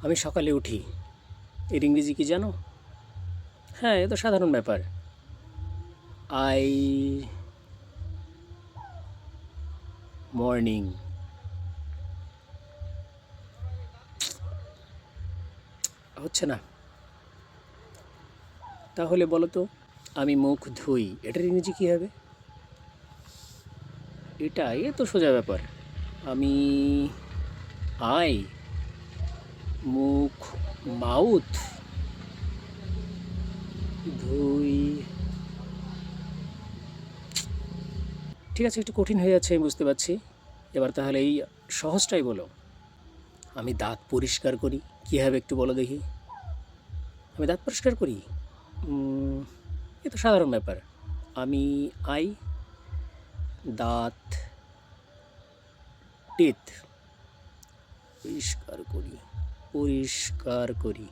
আমি সকালে উঠি, এর ইংরেজি কি জানো? হ্যাঁ, এ তো সাধারণ ব্যাপার। I morning. হচ্ছে না। তাহলে বলো তো, আমি মুখ ধুই, এটার ইংরেজি কী হবে? এ তো সোজা ব্যাপার। আমি আই মুখ মাউথ ধুই। ঠিক আছে, একটু কঠিন হয়ে যাচ্ছে, আমি বুঝতে পারছি। এবার তাহলে এই সহজটাই বলো। আমি দাঁত পরিষ্কার করি, কী হবে একটু বলো দেখি। আমি দাঁত পরিষ্কার করি, এ তো সাধারণ ব্যাপার। আমি আই দাঁত টিথ পরিষ্কার করি, পরিষ্কার করি।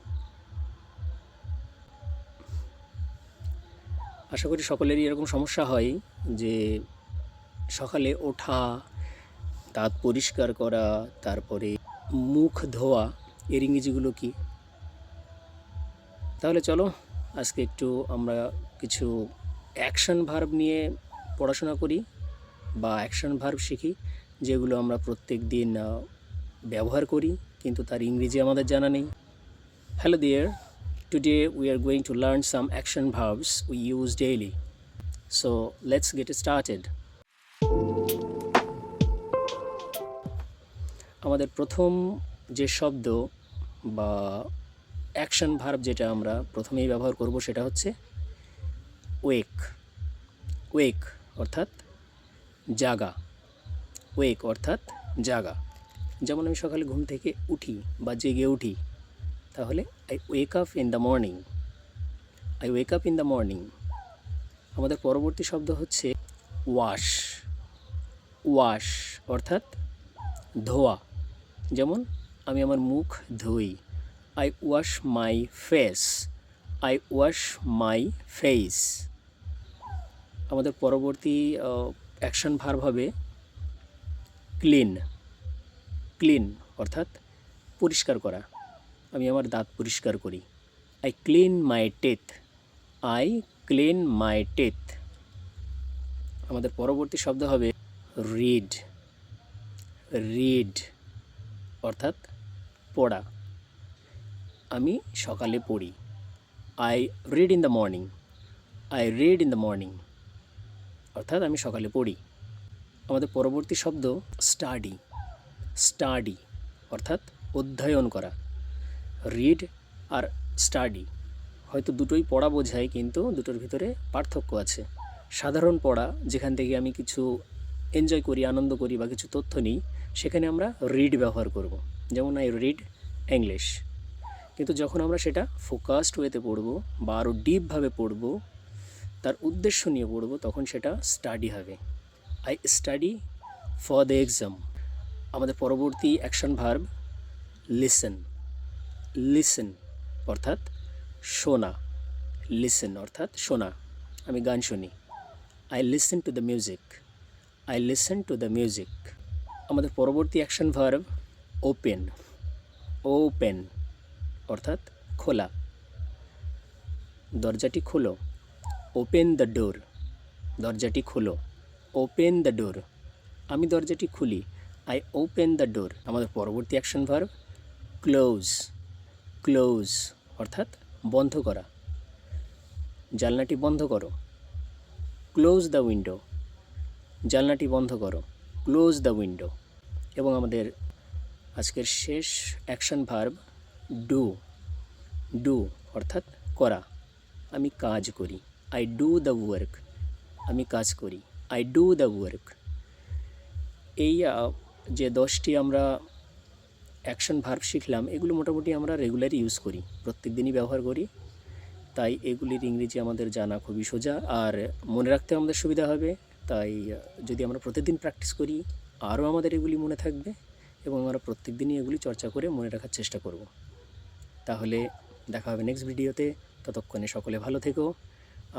আশা করি সকলেরই এরকম সমস্যা হয় যে সকালে ওঠা, দাঁত পরিষ্কার করা, তারপরে মুখ ধোয়া, এর ইংরেজিগুলো কী? তাহলে চলো আজকে একটু আমরা কিছু অ্যাকশন ভার্ব নিয়ে পড়াশোনা করি বা অ্যাকশন ভার্ব শিখি, যেগুলো আমরা প্রত্যেক দিন ব্যবহার করি কিন্তু তার ইংরেজি আমাদের জানা নেই। Hello there. Today we are going to learn some action verbs we use daily. So let's get started. আমাদের প্রথম যে শব্দ বা অ্যাকশন ভার্ব যেটা আমরা প্রথমেই ব্যবহার করব সেটা হচ্ছে ওয়েক। ওয়েক অর্থাৎ জাগা। ওয়েক অর্থাৎ জাগা। যেমন আমি সকালে ঘুম থেকে উঠি বা জেগে উঠি, তাহলে I wake up in the morning. I wake up in the morning. আমাদের পরবর্তী শব্দ হচ্ছে ওয়াশ। ওয়াশ অর্থাৎ ধোয়া। যেমন আমি আমার মুখ ধুই, I wash my face. I wash my face. আমাদের পরবর্তী অ্যাকশন ভার্ব হবে ক্লিন। ক্লিন অর্থাৎ পরিষ্কার করা। আমি আমার দাঁত পরিষ্কার করি, I clean my teeth. I clean my teeth. আমাদের পরবর্তী শব্দ হবে রিড। রিড অর্থাৎ পড়া। আমি সকালে পড়ি, I read in the morning. I read in the morning অর্থাৎ আমি সকালে পড়ি। আমাদের পরবর্তী শব্দ স্টাডি। স্টাডি অর্থাৎ অধ্যয়ন করা। রিড আর স্টাডি হয়তো দুটোই পড়া বোঝায়, কিন্তু দুটোর ভিতরে পার্থক্য আছে। সাধারণ পড়া, যেখান থেকে আমি কিছু এনজয় করি, আনন্দ করি বা কিছু তথ্য নিই, সেখানে আমরা রিড ব্যবহার করব। যেমন আই রিড ইংলিশ। কিন্তু যখন আমরা সেটা ফোকাসড ওয়েতে পড়ব বা আরও ডিপভাবে পড়ব, তার উদ্দেশ্য নিয়ে পড়ব, তখন সেটা স্টাডি হবে। I study for the exam. আমাদের পরবর্তী অ্যাকশন ভার্ব লিসেন। লিসেন অর্থাৎ শোনা। লিসেন অর্থাৎ শোনা। আমি গান শুনি, I listen to the music. I listen to the music. আমাদের পরবর্তী অ্যাকশন ভার্ব ওপেন। ওপেন অর্থাৎ খোলা। দরজাটি খোলো, ওপেন দ্য ডোর। দরজাটি খোলো, ওপেন দ্য ডোর। আমি দরজাটি খুলি, আই ওপেন দ্য ডোর। আমাদের পরবর্তী অ্যাকশন ভার্ব ক্লোজ। ক্লোজ অর্থাৎ বন্ধ করা। জানলাটি বন্ধ করো, ক্লোজ দ্য উইন্ডো। জানলাটি বন্ধ করো, ক্লোজ দ্য উইন্ডো। এবং আমাদের আজকের শেষ অ্যাকশন ভার্ব ডু। ডু অর্থাৎ করা। আমি কাজ করি, আই ডু দ্য ওয়ার্ক। আমি কাজ করি, আই ডু দ্য ওয়ার্ক। এই যে 10টি আমরা অ্যাকশন ভার্ব শিখলাম, এগুলো মোটামুটি আমরা রেগুলারই ইউজ করি, প্রত্যেক দিনই ব্যবহার করি। তাই এগুলির ইংরেজি আমাদের জানা খুবই সোজা আর মনে রাখতে আমাদের সুবিধা হবে। তাই যদি আমরা প্রতিদিন প্র্যাকটিস করি, আরও আমাদের এগুলি মনে থাকবে এবং আমরা প্রত্যেক দিনই এগুলি চর্চা করে মনে রাখার চেষ্টা করব। তাহলে দেখা হবে নেক্সট ভিডিওতে। ততক্ষণে সকলে ভালো থেকো,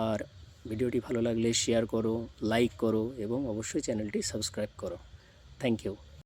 আর ভিডিওটি ভালো লাগলে শেয়ার করো, লাইক করো এবং অবশ্যই চ্যানেলটি সাবস্ক্রাইব করো। Thank you.